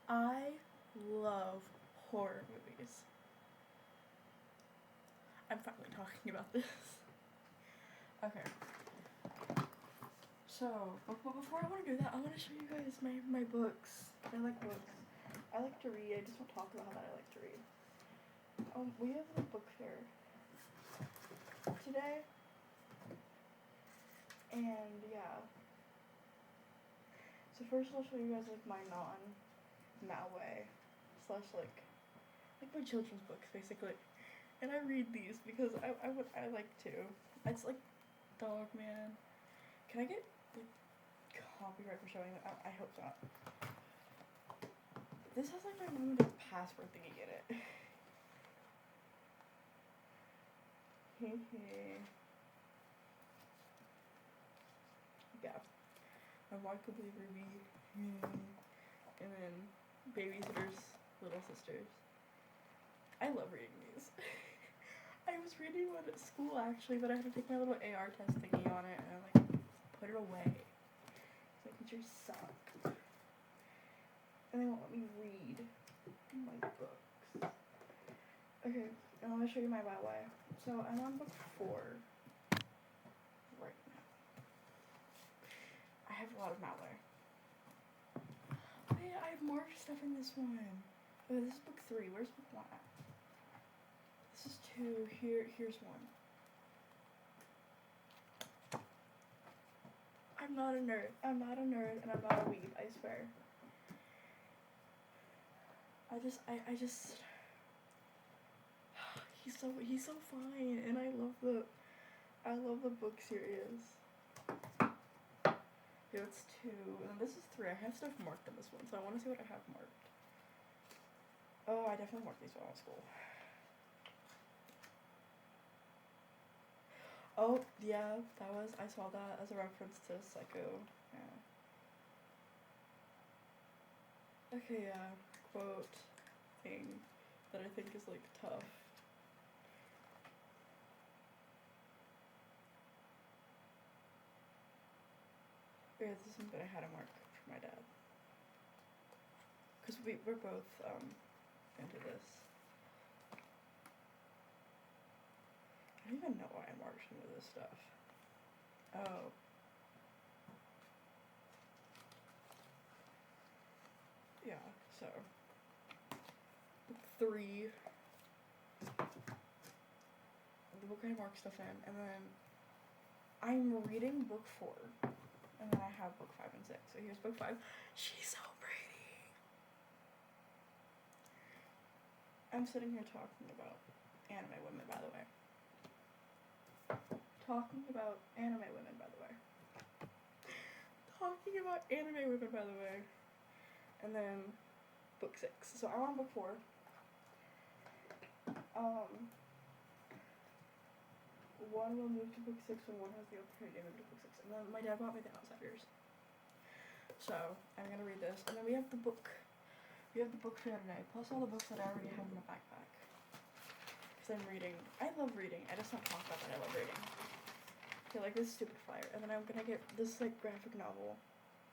I love horror movies. I'm finally talking about this. Okay. So, but before I want to do that, I want to show you guys my books. I like books. I like to read. I just want to talk about how I like to read. We have the book fair today. And yeah. So first I'll show you guys like my non-Malway / like my children's books basically. And I read these because I like to. It's like Dog Man. Can I get the copyright for showing that? I hope not. This has like my limited password thingy in it. Yeah. Remarkably Ruby. And then Babysitter's Little Sisters. I love reading these. I was reading one at school actually, but I had to take my little AR test thingy on it and I like put it away. So teachers suck. And they won't let me read my books. Okay, and I'm gonna show you my YY. So I'm on book 4 right now. I have a lot of malware. Oh yeah, I have marked stuff in this one. Oh, this is book 3. Where's book 1 at? This is 2. Here's 1. I'm not a nerd. I'm not a nerd, and I'm not a weeb. I swear. I just. He's so fine, and I love the book series. Yeah, it's 2, and this is 3. I have stuff marked in this one, so I want to see what I have marked. Oh, I definitely marked these while I was in school. Oh, yeah, I saw that as a reference to Psycho, yeah. Okay, yeah, quote thing that I think is, like, tough. Yeah, this is something I had to mark for my dad. Because we're both, into this. I don't even know why I marked into this stuff. Oh. Yeah, so. Book 3. The book I mark stuff in, and then I'm reading book 4. And then I have book 5 and 6. So here's book 5. She's so pretty. I'm sitting here talking about anime women, by the way. Talking about anime women, by the way. And then book 6. So I'm on book 4. One will move to book 6 when one has the opportunity to move to book 6. And then my dad bought me The Outsiders. So I'm gonna read this. And then we have the book fair today, plus all the books that I already have in my backpack. Because I'm reading. I love reading. I just don't talk about that I love reading. Okay, like this stupid flyer. And then I'm gonna get this like graphic novel.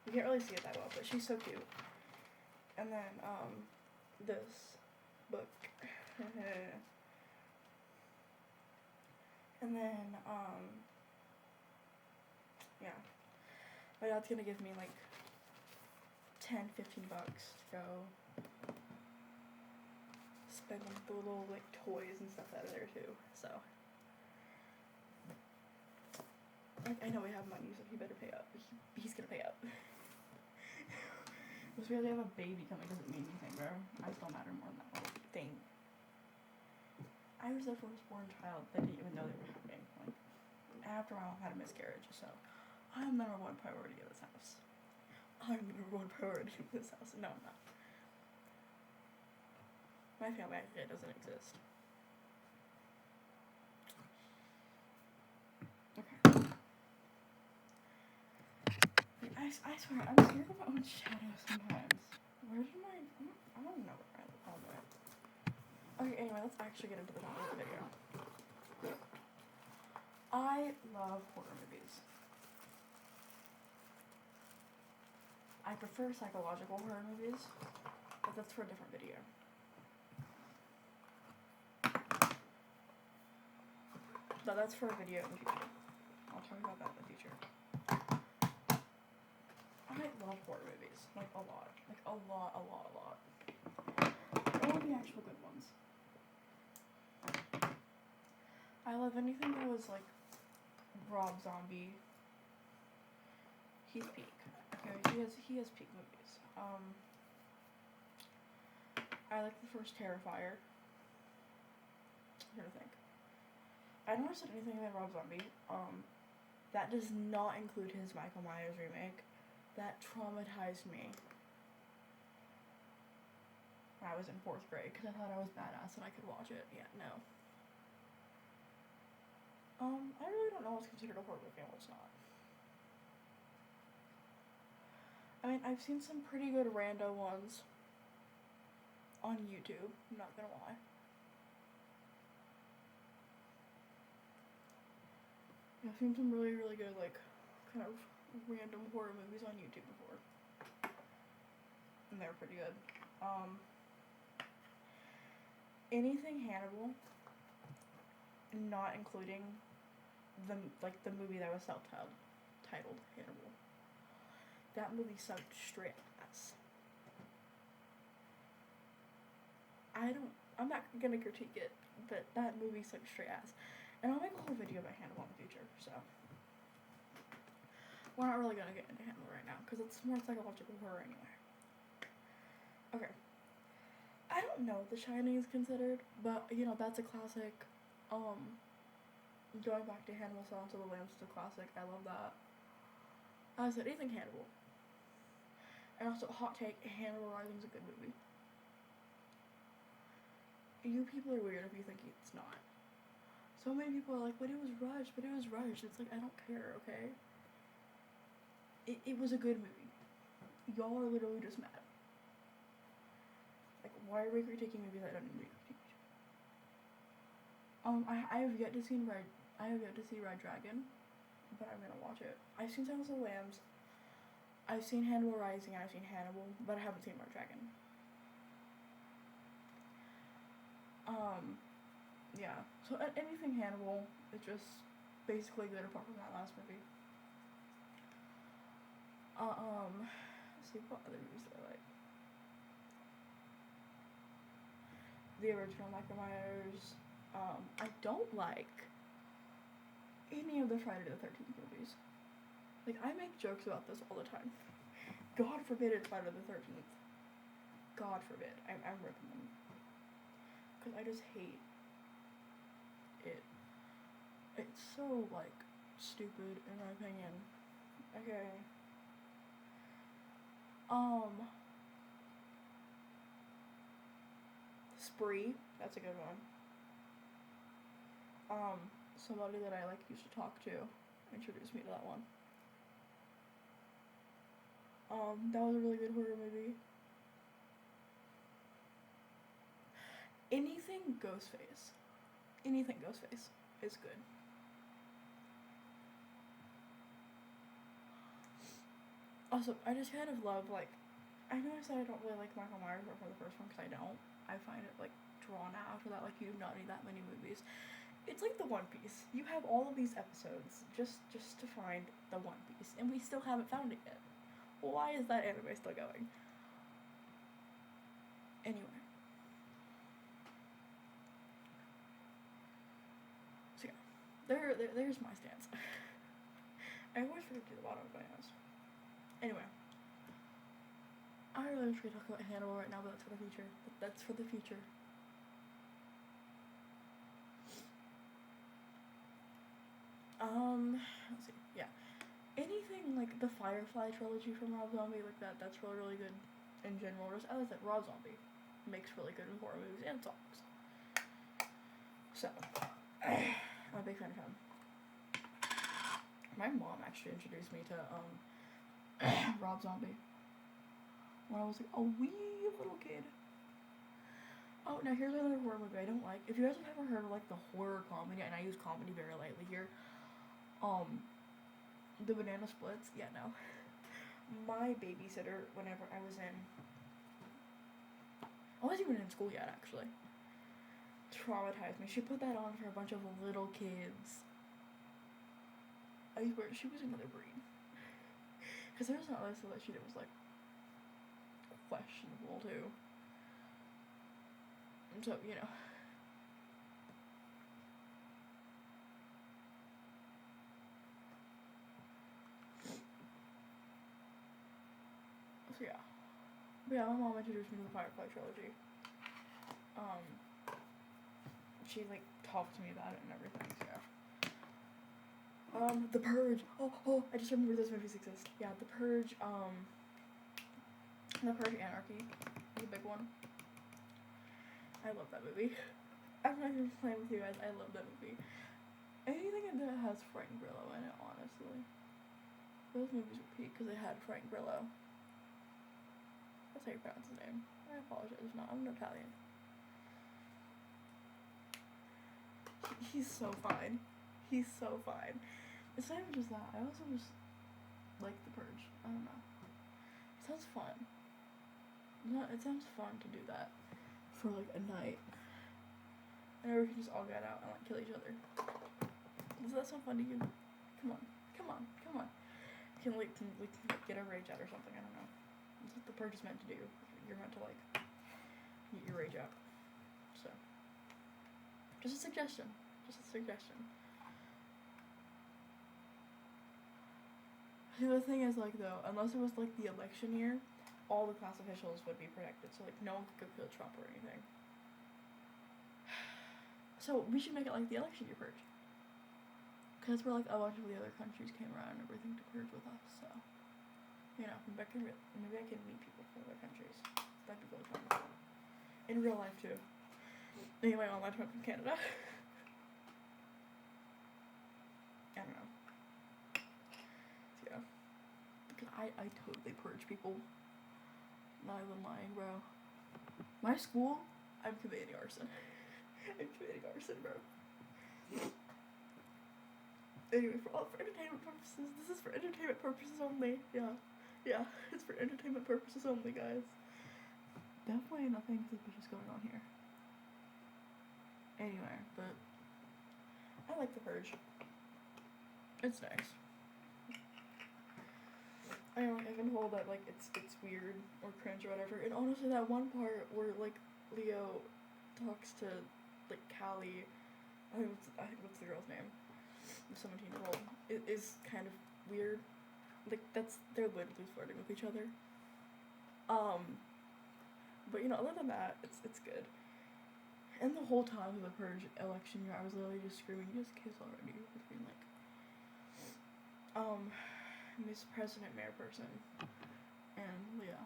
You can't really see it that well, but she's so cute. And then this book. And then yeah. My dad's gonna give me like 10-15 bucks to go spend on the little like toys and stuff out of there too. So like, I know we have money, so he better pay up. He's gonna pay up. Just because we have a baby coming doesn't mean anything, bro. I still matter more than that whole thing. I was their firstborn child. They didn't even know they were having. Like, after my mom had a miscarriage, so I'm number 1 priority in this house. I'm number 1 priority in this house. No, I'm not. My family actually doesn't exist. Okay. I swear, I'm scared of my own shadow sometimes. Where did I don't know where I went. Okay, anyway, let's actually get into the topic of the video. I love horror movies. I prefer psychological horror movies. That's that's for a different video. No, that's for a video in the future. I'll talk about that in the future. I love horror movies. Like, a lot. Like, a lot. All the actual good ones. I love anything that was, like, Rob Zombie. He's peak. Okay, he has peak movies. I like the first Terrifier. I'm trying to think. I never said anything about Rob Zombie. That does not include his Michael Myers remake. That traumatized me when I was in 4th grade because I thought I was badass and I could watch it. Yeah, no. I really don't know what's considered a horror movie and what's not. I mean, I've seen some pretty good rando ones on YouTube, I'm not gonna lie. I've seen some really, really good, like, kind of random horror movies on YouTube before. And they're pretty good. Anything Hannibal, not including the movie that was self-titled Hannibal. That movie sucked straight ass. I'm not gonna critique it, but that movie sucked straight ass. And I'll make a whole video about Hannibal in the future, so. We're not really gonna get into Hannibal right now, because it's more psychological horror anyway. Okay. I don't know if The Shining is considered, but, you know, that's a classic. Going back to Hannibal Silence of the Lambs is a classic. I love that. I said anything Hannibal. And also, hot take, Hannibal Rising is a good movie. You people are weird if you think it's not. So many people are like, but it was rushed. It's like, I don't care, okay? It was a good movie. Y'all are literally just mad. Like, why are we critiquing movies that don't need to be critiqued? I have yet to see Red Dragon, but I'm gonna watch it. I've seen Silence of the Lambs. I've seen Hannibal Rising, and I've seen Hannibal, but I haven't seen Red Dragon. Yeah. So anything Hannibal is just basically good apart from that last movie. Let's see what other movies do I like. The original Michael Myers. I don't like any of the Friday the 13th movies. Like, I make jokes about this all the time. God forbid it's Friday the 13th. God forbid. I'm ripping them. Because I just hate it. It's so, like, stupid, in my opinion. Okay. Spree. That's a good one. Somebody that I, like, used to talk to introduced me to that one. That was a really good horror movie. Anything Ghostface is good. Also, I just kind of love, like, I know I said I don't really like Michael Myers for the first one, because I don't. I find it, like, drawn out after that, like, you do not need that many movies. It's like the One Piece. You have all of these episodes just to find the One Piece, and we still haven't found it yet. Why is that anime still going? Anyway. So yeah, there's my stance. I always forget to do the bottom of my nose. Anyway. I really wish we could talk about Hannibal right now, but that's for the future. Let's see. Yeah. Anything like the Firefly trilogy from Rob Zombie, like that's really, really good in general. Just as I said, Rob Zombie makes really good horror movies and songs. So, I'm a big fan of him. My mom actually introduced me to Rob Zombie when I was like a wee little kid. Oh, now here's another horror movie I don't like. If you guys have ever heard of like the horror comedy, and I use comedy very lightly here, the Banana Splits, yeah, no. My babysitter, whenever I was in I wasn't even in school yet, actually. Traumatized me. She put that on for a bunch of little kids. I swear, she was another breed. Because there was another stuff that she did was, like, questionable, too. So, you know. So, yeah. But yeah, my mom introduced me to the Firefly trilogy. She, like, talked to me about it and everything, so yeah. The Purge. Oh, I just remember those movies exist. Yeah, The Purge, The Purge Anarchy is a big one. I love that movie. I'm not even playing with you guys, I love that movie. Anything that has Frank Grillo in it, honestly. Those movies were peak because they had Frank Grillo. That's how you pronounce his name. I apologize if not, I'm an Italian. He's so fine. He's so fine. It's not even just that. I also just like The Purge. I don't know. It sounds fun. It sounds fun to do that for like a night. And we can just all get out and like kill each other. Does that sound fun to you? Come on. We can get a rage out or something. I don't know. That's what The Purge is meant to do. You're meant to like get your rage out. So, just a suggestion. See, the thing is, like, though, unless it was, like, the election year, all the class officials would be protected, so, like, no one could kill Trump or anything. So, we should make it like the election year purge. Because that's where, like, a bunch of the other countries came around and everything to purge with us, so. You know, maybe I can meet people from other countries. That'd be really fun. In real life, too. Anyway, online friend from Canada. I don't know. So, yeah. Because I totally purge people. Not even lying, bro. My school, I'm committing arson. Bro. Anyway, for entertainment purposes, this is for entertainment purposes only. Yeah, it's for entertainment purposes only, guys. Definitely nothing suspicious going on here. Anyway, but I like The Purge. It's nice. I know, I've been told that, like, it's weird or cringe or whatever, and honestly, that one part where, like, Leo talks to, like, Callie, I think what's the girl's name? The 17-year-old, it is kind of weird. Like, they're literally flirting with each other. But, you know, other than that, it's good. And the whole time of the Purge election year, I was literally just screaming, just kiss already, between, like, Miss President Mayor Person and Leo.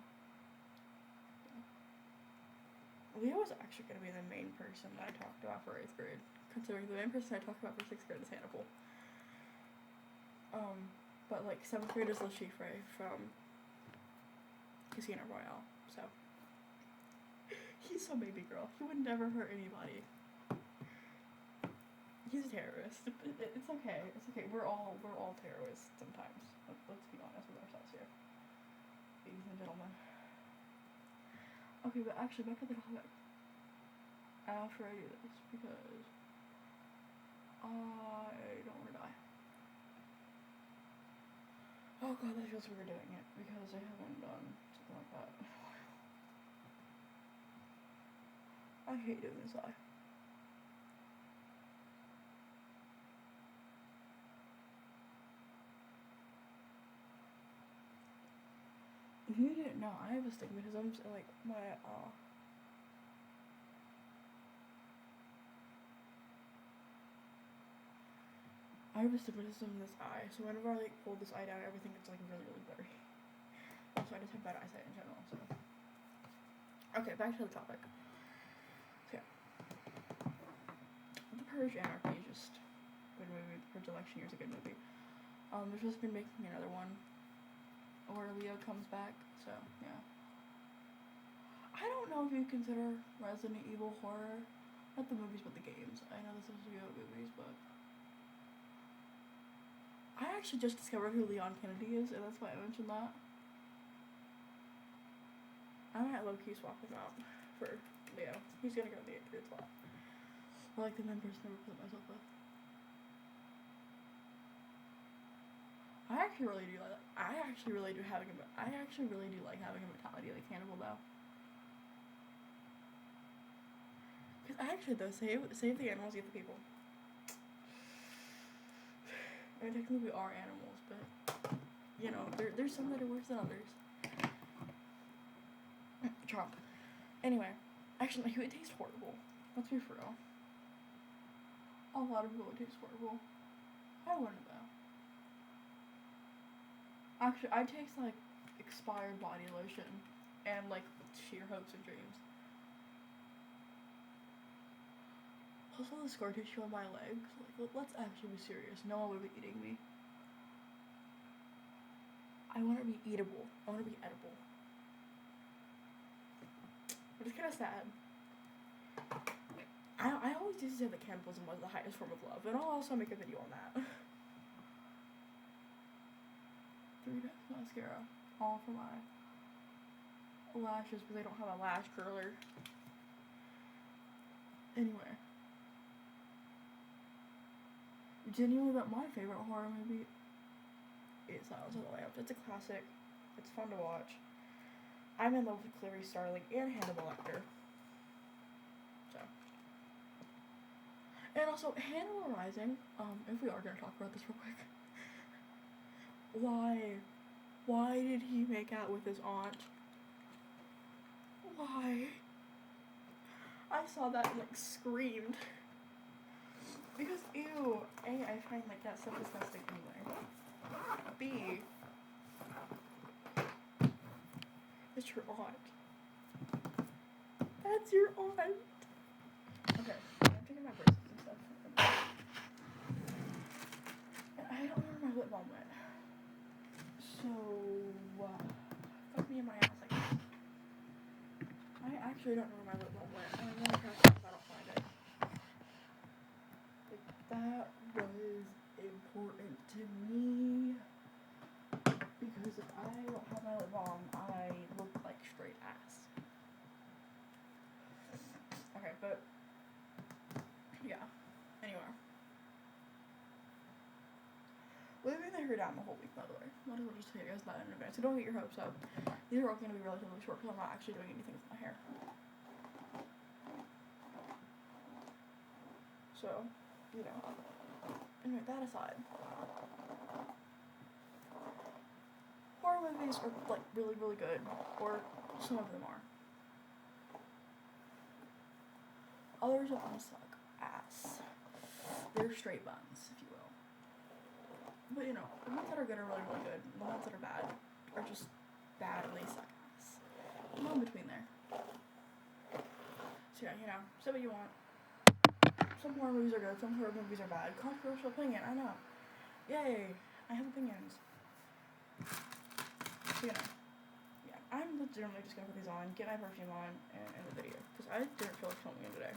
Leo was actually going to be the main person that I talked about for 8th grade, considering the main person I talked about for 6th grade is Hannibal. But, like, 7th grade is Le Chiffre from Casino Royale, so. He's so baby girl. He would never hurt anybody. He's a terrorist. It's okay. We're all terrorists sometimes. Let's be honest with ourselves here, ladies and gentlemen. Okay, but actually, back to the topic. After I do this, because I don't want to die. Oh god, that feels weird doing it, because I haven't done something like that in a while. I hate doing this eye. If you didn't know, I have astigmatism, so, like, my, I have astigmatism in this eye, so whenever I, like, pull this eye down, everything gets, like, really, really blurry. Also, I just have bad eyesight in general, so. Okay, back to the topic. So, yeah. The Purge Anarchy is just a good movie. The Purge Election Year is a good movie. They've just been making another one where Leo comes back, so, yeah. I don't know if you consider Resident Evil horror. Not the movies, but the games. I know this is supposed to be about movies, but I actually just discovered who Leon Kennedy is, and that's why I mentioned that. I I might low-key swap him out for Leo. He's gonna go in the 8th grade slot. I like the members never put myself with. I actually really do like having a mentality like Hannibal though. Cause I actually though save the animals, get the people. I mean, technically we are animals, but you know, there's some that are worse than others. Trump. Anyway, actually my food tastes horrible. Let's be for real. A lot of people it tastes horrible. I wouldn't though. Actually, I taste like expired body lotion and like sheer hopes and dreams. Also, the scar tissue on my legs. Like, let's actually be serious. No one would be eating me. I want to be eatable. I want to be edible. But it's kind of sad. I always used to say that cannibalism was the highest form of love, and I'll also make a video on that. 3 Days mascara, all for my lashes because I don't have a lash curler. Anyway, genuinely, but my favorite horror movie is Silence of the Lambs. It's a classic. It's fun to watch. I'm in love with Clarice Starling and Hannibal Lecter. So, and also Hannibal Rising. If we are gonna talk about this real quick. Why did he make out with his aunt? Why? I saw that and like screamed. Because ew, A, I find like that stuff disgusting anyway. B, it's your aunt. That's your aunt. Okay, I'm taking my braces and stuff. And I don't remember my lip balm went. So, fuck me in my ass, I guess. I actually don't know where my lip balm went, and I'm gonna try to if I don't find it. Like, that was important to me, because if I don't have my lip balm, I look like straight ass. Okay, but, yeah, anyway. We've been here down the whole week, by the way. Might as well just tell you guys that in advance. So don't get your hopes up. These are all going to be relatively short because I'm not actually doing anything with my hair. So, you know. Anyway, that aside. Horror movies are, like, really, really good. Or some of them are. Others of them suck ass. They're straight buns, if you will. But you know, the ones that are good are really, really good. The ones that are bad are just bad and they suck ass. No in between there. So yeah, you know, say what you want. Some horror movies are good, some horror movies are bad. Controversial opinion, I know. Yay, I have opinions. So you know, yeah, I'm legitimately just gonna put these on, get my perfume on, and end the video. Because I didn't feel like filming it today.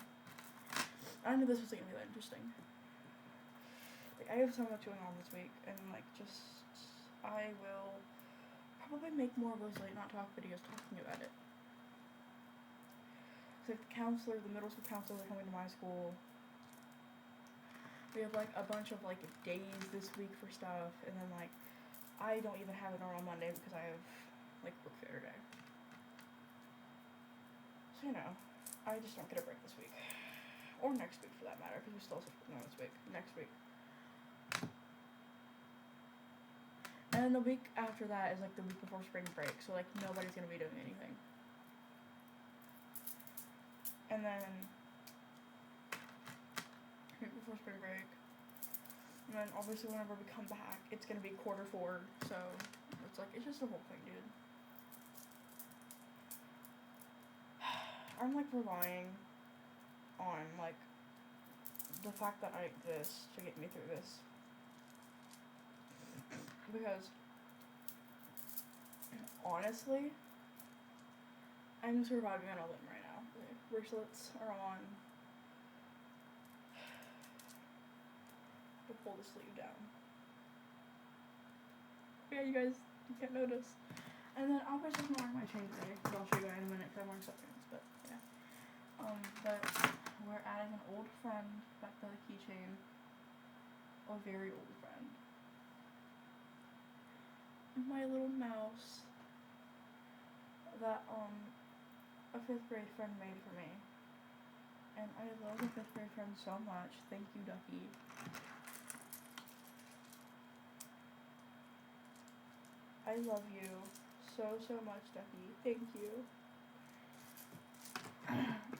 I knew this was gonna be that interesting. I have so much going on this week, and like, just, I will probably make more of those late not talk videos talking about it. Cause like the middle school counselors are coming to my school. We have like a bunch of like days this week for stuff, and then like, I don't even have it on Monday because I have like book fair day. So you know, I just don't get a break this week. Or next week for that matter, because we still have something on this week. Next week. And the week after that is like the week before spring break, so like nobody's gonna be doing anything. And then week before spring break, and then obviously whenever we come back, it's gonna be quarter 4, so it's like, it's just a whole thing, dude. I'm like relying on like the fact that I exist to get me through this. Because, honestly, I'm surviving on a limb right now. The bracelets are on. I'll pull the sleeve down. Yeah, you guys, you can't notice. And then obviously I'm wearing my chain today, which I'll show you guys in a minute. old friend, back to the keychain. A very old friend. My little mouse that a 5th grade friend made for me. And I love a 5th grade friend so much. Thank you, Ducky. I love you so much, Ducky. Thank you.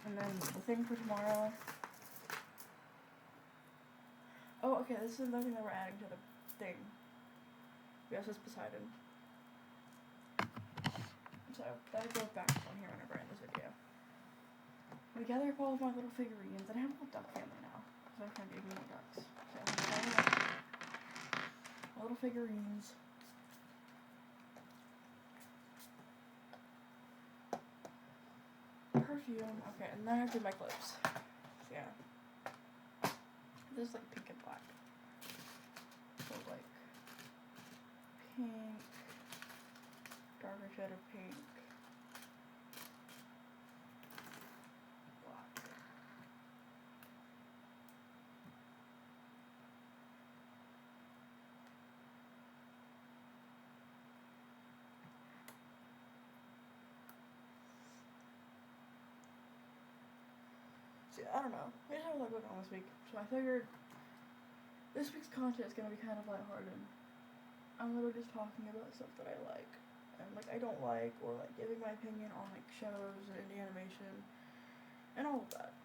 And then the thing for tomorrow. Oh, okay, this is another thing that we're adding to the thing. Yes, it's Poseidon. So, that goes back on here whenever I end this video. We gather up all of my little figurines, and I have a whole duck family now. So I kind of gave me more ducks. So, my little figurines. Perfume. Okay, and then I have to do my clips. So, yeah. This is like pink and black. So, like, pink, darker shade of pink, black. See, I don't know. I just have a lot going on this week, so I figured this week's content is gonna be kind of lighthearted. I'm literally just talking about stuff that I like, and like I don't like, or like giving my opinion on like shows and indie animation, and all of that.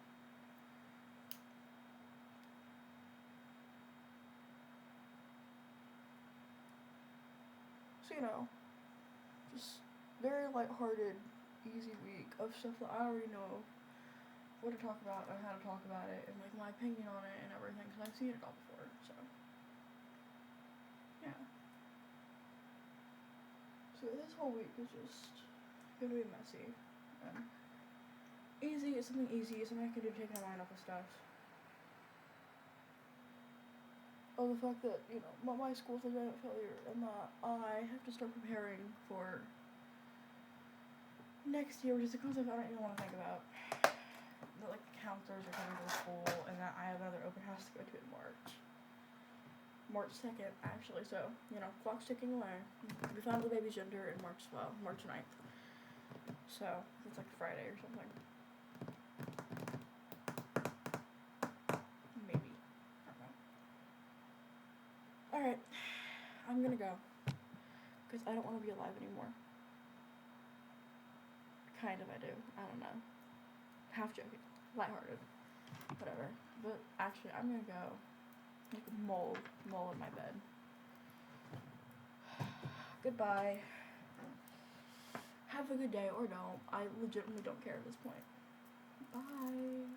So you know, just very lighthearted, easy week of stuff that I already know what to talk about and how to talk about it, and like my opinion on it and everything, because I've seen it all before. So yeah. So this whole week is just gonna be messy. Easy is something easy, something I can do to take my mind off of stuff. Oh, the fact that, you know, my school's a giant failure, and that I have to start preparing for next year, which is a concept I don't even want to think about. That, like, the counselors are coming to the school, and that I have another open house to go to in March. March 2nd, actually, so, you know, clock's ticking away. We found the baby's gender in March 9th. So, it's like Friday or something. Maybe. I don't know. Alright, I'm gonna go. Because I don't want to be alive anymore. Kind of, I do. I don't know. Half joking. Lighthearted. Whatever. But actually, I'm gonna go like mold in my bed. Goodbye. Have a good day, or don't. I legitimately don't care at this point. Bye.